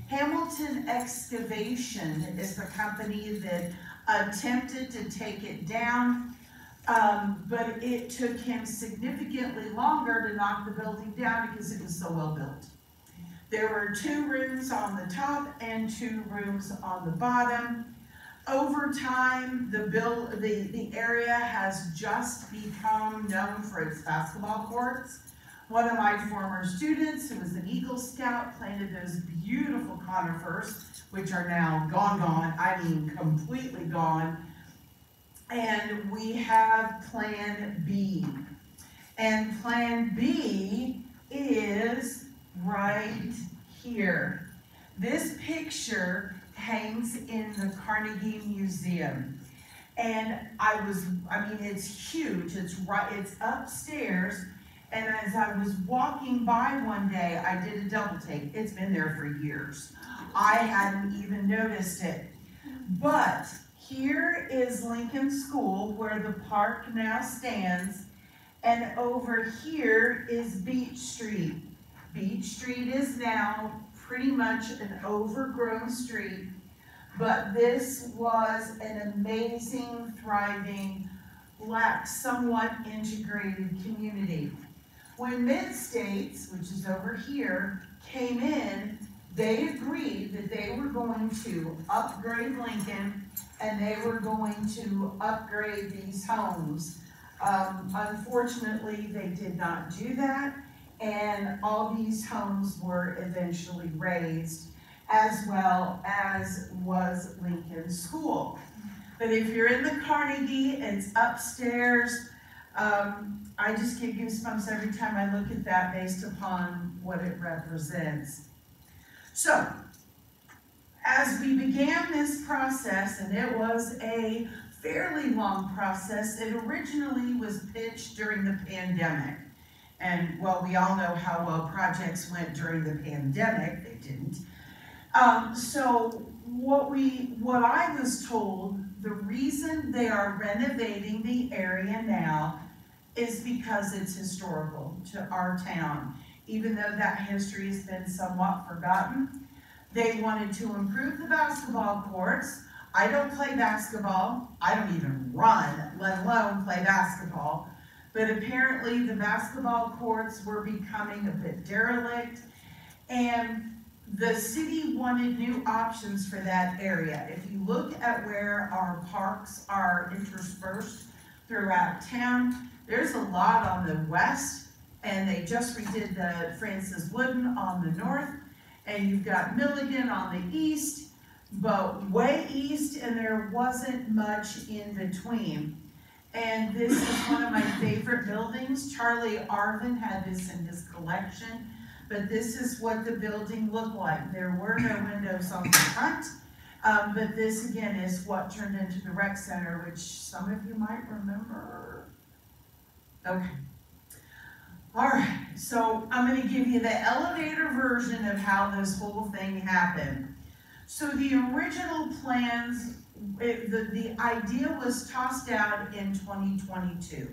Hamilton Excavation is the company that attempted to take it down, but it took him significantly longer to knock the building down because it was so well built. There were 2 rooms on the top and 2 rooms on the bottom. Over time, the area has just become known for its basketball courts. One of my former students, who was an Eagle Scout, planted those beautiful conifers, which are now gone, I mean completely gone. And we have Plan B. And Plan B is right here. This picture hangs in the Carnegie Museum. And it's huge, it's upstairs. And as I was walking by one day, I did a double take. It's been there for years. I hadn't even noticed it. But here is Lincoln School, where the park now stands. And over here is Beach Street. Beach Street is now pretty much an overgrown street, but this was an amazing, thriving, Black, somewhat integrated community. When Mid-States, which is over here, came in, they agreed that they were going to upgrade Lincoln and they were going to upgrade these homes. Unfortunately, they did not do that, and all these homes were eventually razed, as well as was Lincoln School. But if you're in the Carnegie, it's upstairs. I just get goosebumps every time I look at that based upon what it represents. So, as we began this process, and it was a fairly long process, it originally was pitched during the pandemic. And well, we all know how well projects went during the pandemic. They didn't. So what I was told, the reason they are renovating the area now is because it's historical to our town. Even though that history has been somewhat forgotten, they wanted to improve the basketball courts. I don't play basketball. I don't even run, let alone play basketball. But apparently the basketball courts were becoming a bit derelict, and the city wanted new options for that area. If you look at where our parks are interspersed throughout town, there's a lot on the west, and they just redid the Francis Wooden on the north, and you've got Milligan on the east, but way east, and there wasn't much in between. And this is one of my favorite buildings. Charlie Arvin had this in his collection, but this is what the building looked like. There were no windows on the front, but this again is what turned into the rec center, which some of you might remember. Okay. All right, so I'm going to give you the elevator version of how this whole thing happened. So the original plans, the idea was tossed out in 2022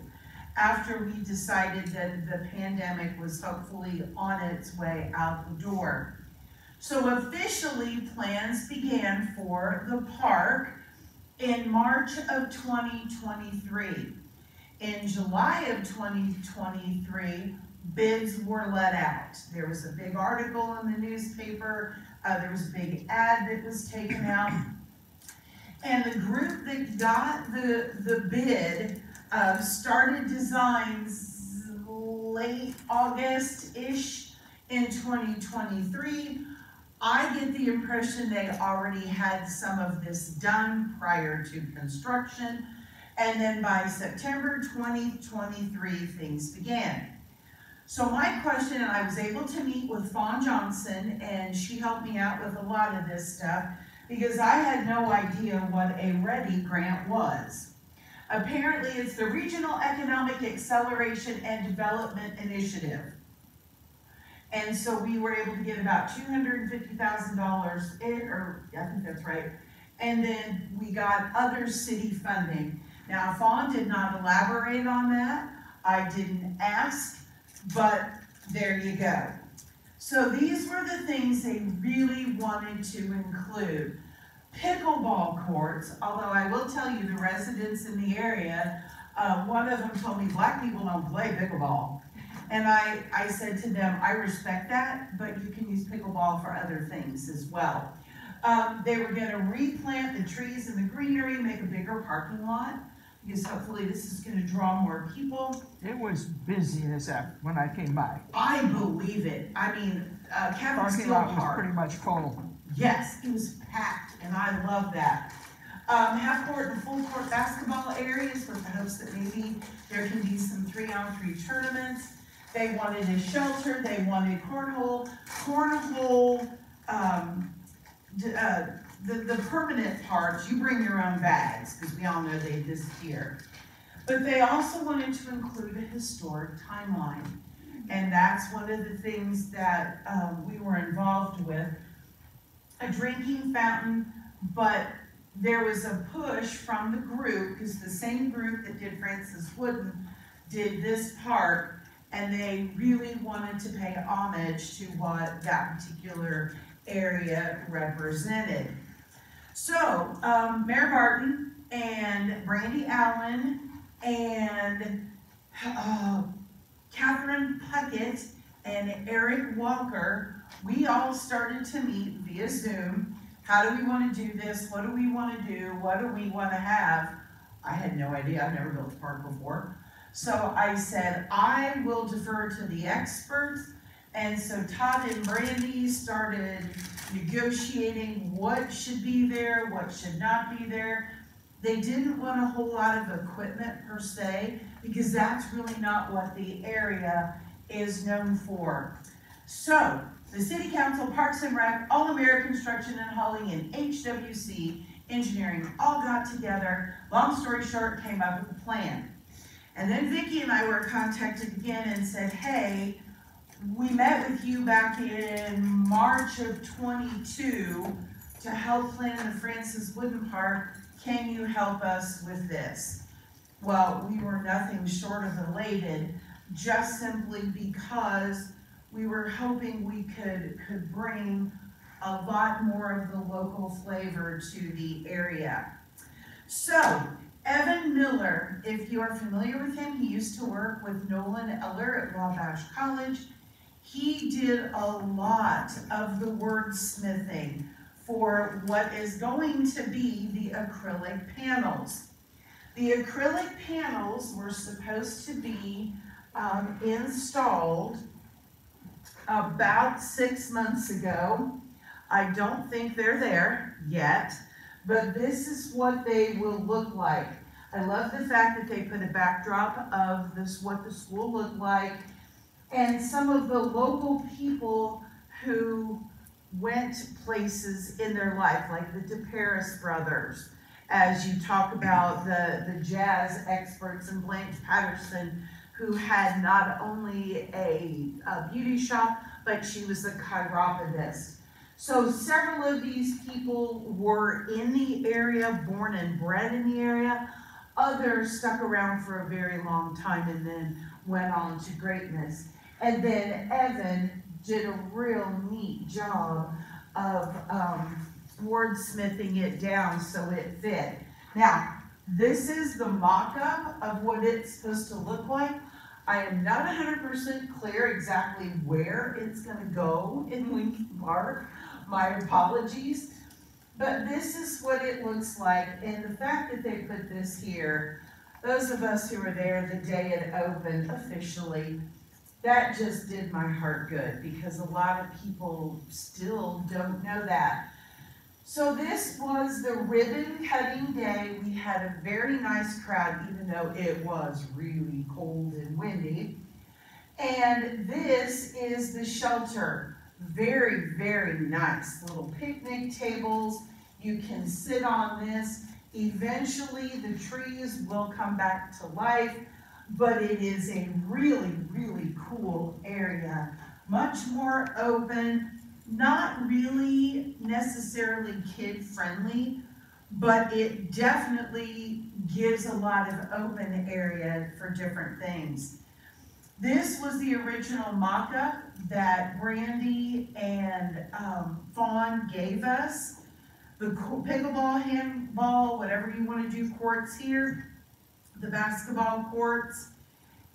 after we decided that the pandemic was hopefully on its way out the door. So officially plans began for the park in March of 2023. In July of 2023, bids were let out. There was a big article in the newspaper, there was a big ad that was taken out, and the group that got the bid started designs late August-ish in 2023. I get the impression they already had some of this done prior to construction, and then by September 2023, things began. So my question, and I was able to meet with Fawn Johnson, and she helped me out with a lot of this stuff, because I had no idea what a READY grant was. Apparently, it's the Regional Economic Acceleration and Development Initiative. And so we were able to get about $250,000 in, or I think that's right. And then we got other city funding. Now, Fawn did not elaborate on that. I didn't ask, but there you go. So these were the things they really wanted to include. Pickleball courts, although I will tell you the residents in the area, one of them told me black people don't play pickleball. And I said to them, I respect that, but you can use pickleball for other things as well. They were going to replant the trees and the greenery, make a bigger parking lot, because hopefully this is going to draw more people. It was busy as that when I came by. I believe it. I mean, Parking lot was pretty much full. Yes, it was packed, and I love that. Half-court and full-court basketball areas with the hopes that maybe there can be some 3-on-3 tournaments. They wanted a shelter. They wanted cornhole. The permanent parts, you bring your own bags, because we all know they disappear. But they also wanted to include a historic timeline. And that's one of the things that we were involved with. A drinking fountain, but there was a push from the group, because the same group that did Francis Wooden did this part, and they really wanted to pay homage to what that particular area represented. So, Mayor Barton and Brandy Allen and Catherine Puckett and Eric Walker, we all started to meet via Zoom. How do we want to do this? What do we want to do? What do we want to have? I had no idea. I've never built a park before. So I said, I will defer to the experts. And so Todd and Brandy started negotiating what should be there, what should not be there. They didn't want a whole lot of equipment per se, because that's really not what the area is known for. So the City Council, Parks and Rec, All-American Construction and Hauling, and HWC Engineering all got together. Long story short, came up with a plan. And then Vicke and I were contacted again and said, hey, we met with you back in March of 22 to help plan the Francis Wooden Park. Can you help us with this? Well, we were nothing short of elated, just simply because we were hoping we could bring a lot more of the local flavor to the area. So, Evan Miller, if you are familiar with him, he used to work with Nolan Eller at Wabash College. He did a lot of the wordsmithing for what is going to be the acrylic panels. The acrylic panels were supposed to be installed about 6 months ago. I don't think they're there yet, but this is what they will look like. I love the fact that they put a backdrop of this, what the school looked like, and some of the local people who went places in their life, like the DeParis brothers, as you talk about the jazz experts, and Blanche Patterson, who had not only a beauty shop, but she was a chiropodist. So several of these people were in the area, born and bred in the area. Others stuck around for a very long time and then went on to greatness. And then Evan did a real neat job of wordsmithing it down so it fit. Now, this is the mock-up of what it's supposed to look like. I am not 100% clear exactly where it's going to go in Lincoln Park. My apologies. But this is what it looks like. And the fact that they put this here, those of us who were there the day it opened officially, that just did my heart good, because a lot of people still don't know that. So this was the ribbon cutting day. We had a very nice crowd, even though it was really cold and windy. And this is the shelter. Very, very nice. Little picnic tables. You can sit on this. Eventually the trees will come back to life, but it is a really, really cool area. Much more open. Not really necessarily kid-friendly, but it definitely gives a lot of open area for different things. This was the original mock-up that Brandy and Fawn gave us. The pickleball, handball, whatever you want to do, courts here, the basketball courts.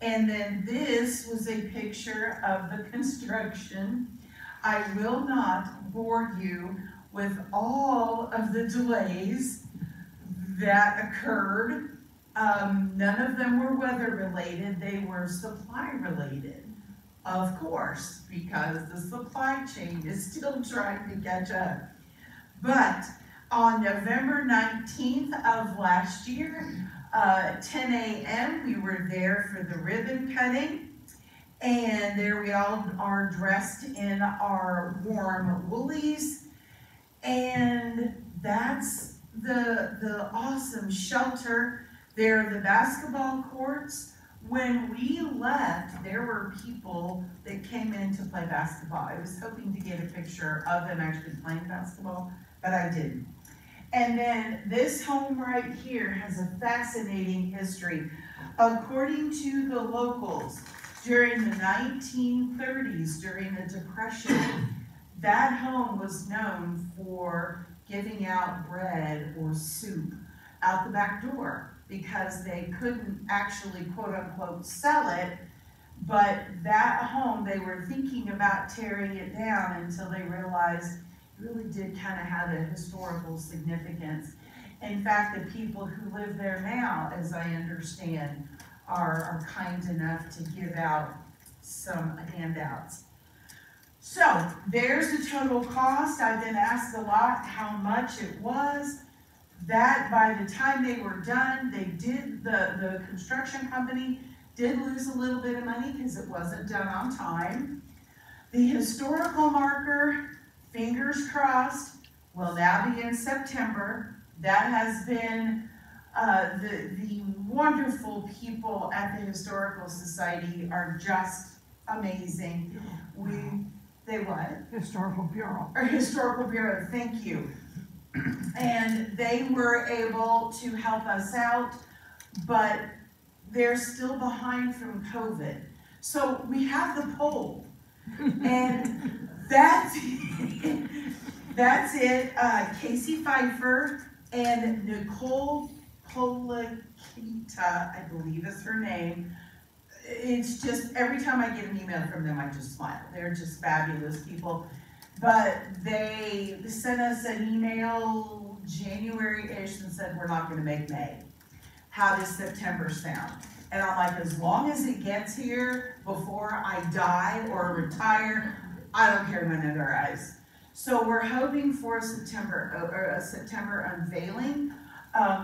And then this was a picture of the construction. I will not bore you with all of the delays that occurred. None of them were weather related, they were supply related, of course, because the supply chain is still trying to catch up. But on November 19th of last year, 10 a.m., we were there for the ribbon cutting. And there we all are dressed in our warm woolies. And that's the awesome shelter. There are the basketball courts. When we left, there were people that came in to play basketball. I was hoping to get a picture of them actually playing basketball, but I didn't. And then this home right here has a fascinating history. According to the locals, during the 1930s, during the Depression, that home was known for giving out bread or soup out the back door because they couldn't actually quote unquote sell it, but that home, they were thinking about tearing it down until they realized it really did kind of have a historical significance. In fact, the people who live there now, as I understand, are kind enough to give out some handouts. So there's the total cost. I've been asked a lot how much it was. That by the time they were done, they did, the construction company did lose a little bit of money because it wasn't done on time. The historical marker, fingers crossed, will now be in September. That has been the wonderful people at the Historical Society are just amazing. They what? Historical Bureau. Or Historical Bureau, thank you. And they were able to help us out, but they're still behind from COVID. So we have the poll, and that's it. Casey Pfeiffer and Nicole Polakita, I believe is her name. It's just, every time I get an email from them, I just smile. They're just fabulous people. But they sent us an email January-ish and said, we're not gonna make May. How does September sound? And I'm like, as long as it gets here before I die or retire, I don't care none of their eyes. So we're hoping for a September unveiling.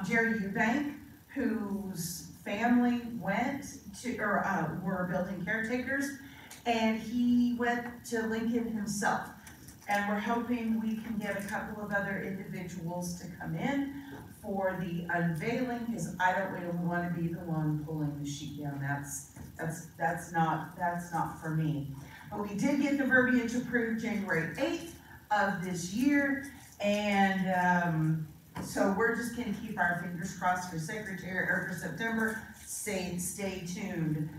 Jerry Eubank, whose family went to, were building caretakers, and he went to Lincoln himself. And we're hoping we can get a couple of other individuals to come in for the unveiling, because I don't really want to be the one pulling the sheet down. That's not for me. But we did get the verbiage approved January 8th of this year, and so we're just going to keep our fingers crossed for Secretary or for September. Stay tuned.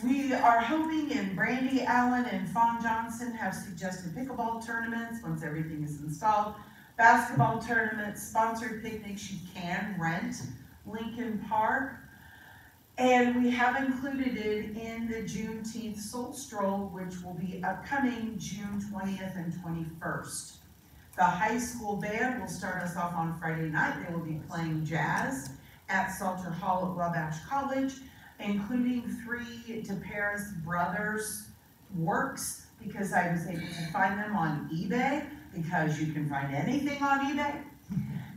We are hoping, and Brandy Allen and Fawn Johnson have suggested pickleball tournaments once everything is installed. Basketball tournaments, sponsored picnics you can rent, Lincoln Park. And we have included it in the Juneteenth Soul Stroll, which will be upcoming June 20th and 21st. The high school band will start us off on Friday night. They will be playing jazz at Salter Hall at Wabash College, including 3 DeParis Brothers works, because I was able to find them on eBay, because you can find anything on eBay.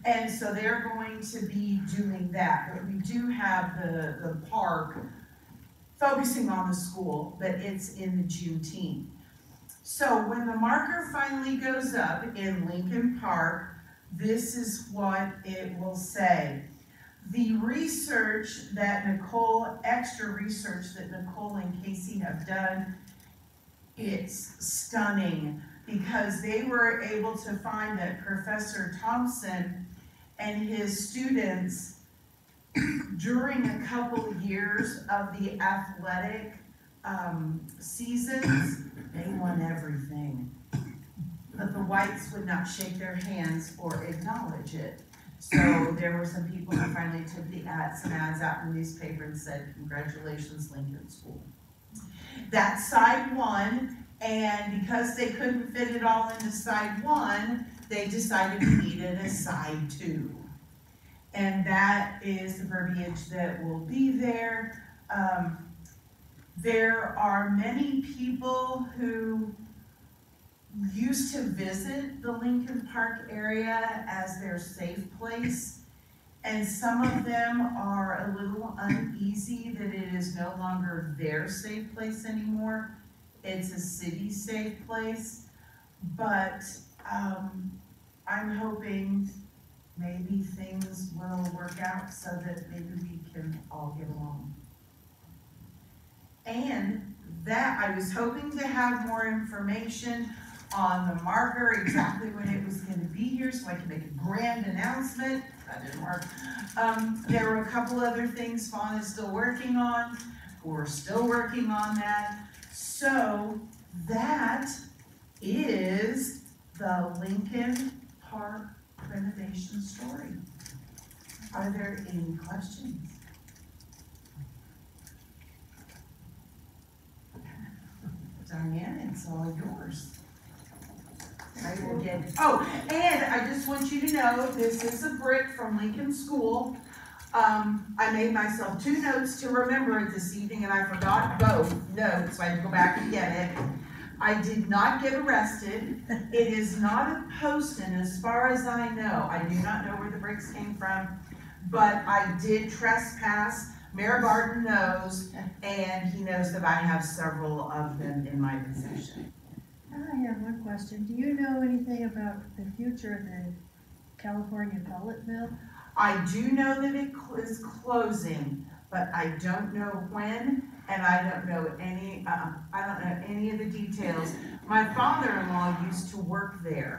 And so they're going to be doing that. But we do have the park focusing on the school, but it's in the Juneteenth. So when the marker finally goes up in Lincoln Park, this is what it will say. The research that extra research that Nicole and Casey have done, it's stunning, because they were able to find that Professor Thompson and his students during a couple of years of the athletic seasons, they won everything. But the whites would not shake their hands or acknowledge it. So there were some people who finally took some ads out in the newspaper and said, congratulations, Lincoln School. That side won, and because they couldn't fit it all into side one, they decided we needed a side two. And that is the verbiage that will be there. There are many people who used to visit the Lincoln Park area as their safe place, and some of them are a little uneasy that it is no longer their safe place anymore. It's a city safe place, but I'm hoping maybe things will work out so that maybe we can all get along. And that, I was hoping to have more information on the marker, exactly when it was going to be here, so I could make a grand announcement. That didn't work. There were a couple other things Fawn is still working on. We're still working on that. So that is the Lincoln Park renovation story. Are there any questions? Diane, it's all yours. I will get, oh, and I just want you to know, this is a brick from Lincoln School. I made myself 2 notes to remember it this evening, and I forgot both notes, so I had to go back and get it. I did not get arrested. It is not a Poston, as far as I know. I do not know where the bricks came from, but I did trespass. Mayor Barton knows, and he knows that I have several of them in my possession. I have one question. Do you know anything about the future of the California pellet mill? I do know that it is closing, but I don't know when, and I don't know any of the details. My father-in-law used to work there,